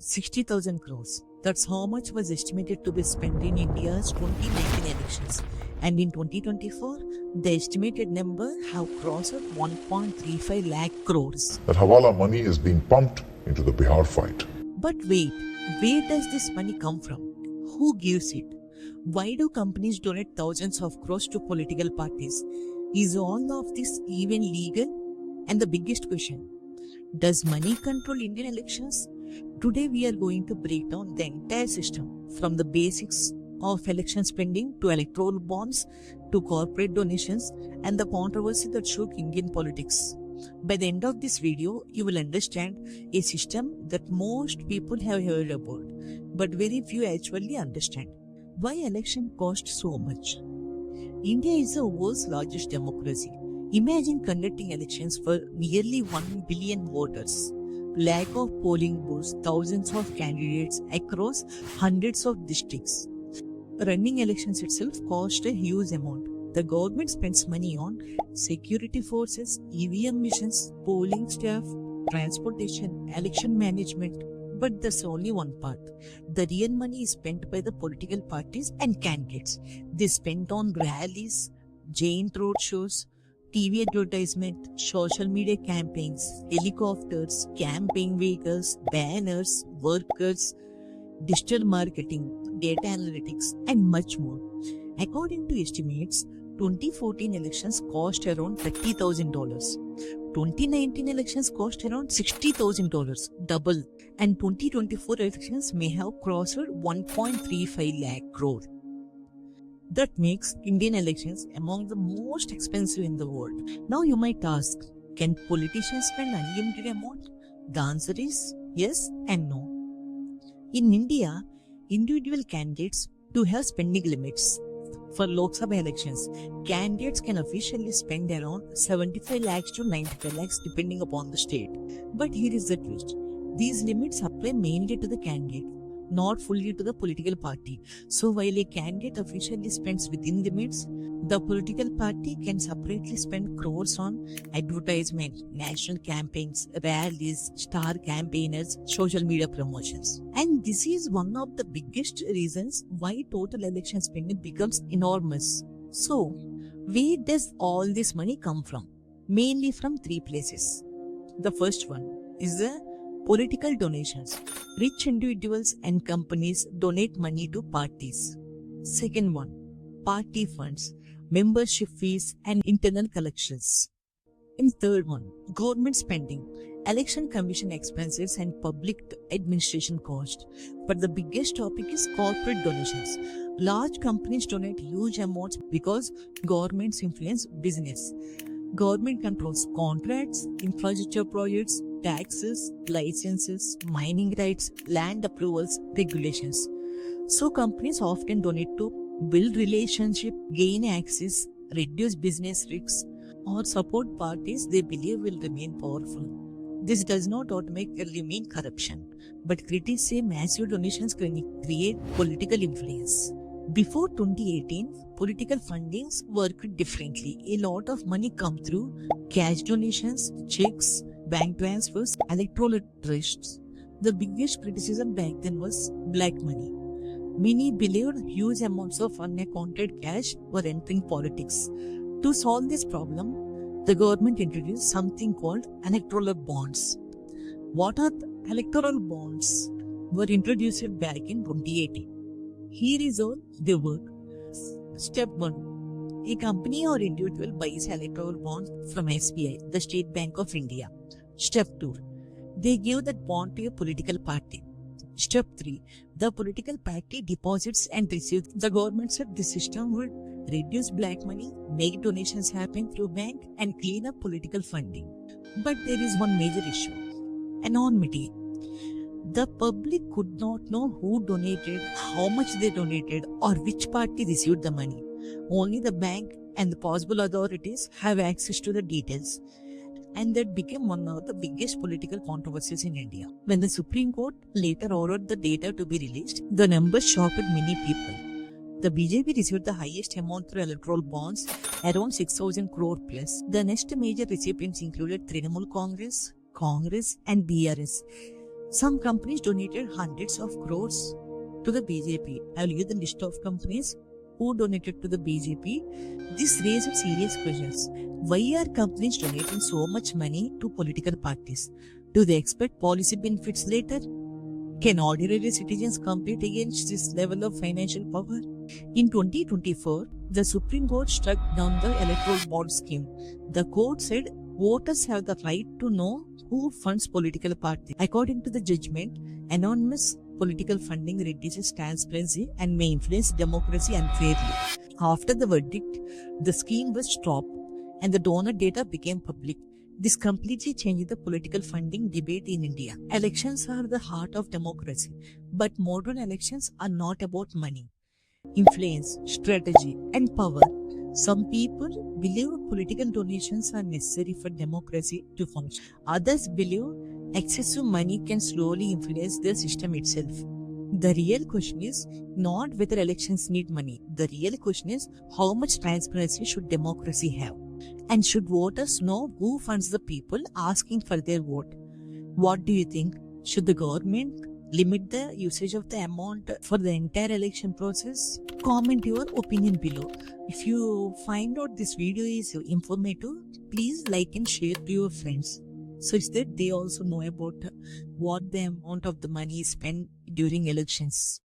60,000 crores. That's how much was estimated to be spent in India's 2019 elections. And in 2024, the estimated number have crossed 1.35 lakh crores. That Hawala money is being pumped into the Bihar fight. But wait, where does this money come from? Who gives it? Why do companies donate thousands of crores to political parties? Is all of this even legal? And the biggest question, does money control Indian elections? Today we are going to break down the entire system from the basics of election spending to electoral bonds to corporate donations and the controversy that shook Indian politics. By the end of this video, you will understand a system that most people have heard about, but very few actually understand. Why election cost so much? India is the world's largest democracy. Imagine conducting elections for nearly 1 billion voters. Lack of polling booths, thousands of candidates across hundreds of districts. Running elections itself cost a huge amount. The government spends money on security forces, EVM missions, polling staff, transportation, election management. But that's only one part. The real money is spent by the political parties and candidates. They spend on rallies, giant road shows, TV advertisement, social media campaigns, helicopters, campaign vehicles, banners, workers, digital marketing, data analytics, and much more. According to estimates, 2014 elections cost around $30,000. 2019 elections cost around $60,000, double. And 2024 elections may have crossed 1.35 lakh crore. That makes Indian elections among the most expensive in the world. Now you might ask, can politicians spend unlimited amount? The answer is yes and no. In India, individual candidates do have spending limits. For Lok Sabha elections, candidates can officially spend around 75 lakhs to 95 lakhs depending upon the state. But here is the twist. These limits apply mainly to the candidate, not fully to the political party. So while a candidate officially spends within limits, the political party can separately spend crores on advertisement, national campaigns, rallies, star campaigners, social media promotions. And this is one of the biggest reasons why total election spending becomes enormous. So, where does all this money come from? Mainly from three places. The first one is the political donations. Rich individuals and companies donate money to parties. Second one, party funds, membership fees and internal collections. And third one, government spending, election commission expenses and public administration cost. But the biggest topic is corporate donations. Large companies donate huge amounts because governments influence business. Government controls contracts, infrastructure projects, taxes, licenses, mining rights, land approvals, regulations. So companies often donate to build relationship, gain access, reduce business risks, or support parties they believe will remain powerful. This does not automatically mean corruption, but critics say massive donations can create political influence. Before 2018, political fundings worked differently. A lot of money come through cash donations, checks, bank transfers, electoral trusts. The biggest criticism back then was black money. Many believed huge amounts of unaccounted cash were entering politics. To solve this problem, the government introduced something called electoral bonds. What are the electoral bonds? Were introduced back in 2018. Here is how they work. Step 1. A company or individual buys electoral bonds from SBI, the State Bank of India. Step 2. They give that bond to a political party. Step 3. The political party deposits and receives. The government said this system would reduce black money, make donations happen through bank and clean up political funding. But there is one major issue. Anonymity. The public could not know who donated, how much they donated, or which party received the money. Only the bank and the possible authorities have access to the details. And that became one of the biggest political controversies in India. When the Supreme Court later ordered the data to be released, the numbers shocked many people. The BJP received the highest amount through electoral bonds, around 6,000 crore plus. The next major recipients included Trinamool Congress, and BRS. Some companies donated hundreds of crores to the BJP. I'll give the list of companies who donated to the BJP. This raises serious questions. Why are companies donating so much money to political parties? Do they expect policy benefits later? Can ordinary citizens compete against this level of financial power? In 2024, the Supreme Court struck down the electoral bond scheme. The court said voters have the right to know who funds political parties. According to the judgment, anonymous political funding reduces transparency and may influence democracy unfairly. After the verdict, the scheme was stopped and the donor data became public. This completely changed the political funding debate in India. Elections are the heart of democracy, but modern elections are not about money, influence, strategy, and power. Some people believe political donations are necessary for democracy to function. Others believe excessive money can slowly influence the system itself. The real question is not whether elections need money. The real question is how much transparency should democracy have? And should voters know who funds the people asking for their vote? What do you think? Should the government limit the usage of the amount for the entire election process? Comment your opinion below. If you find out this video is informative, please like and share to your friends such that they also know about what the amount of the money is spent during elections.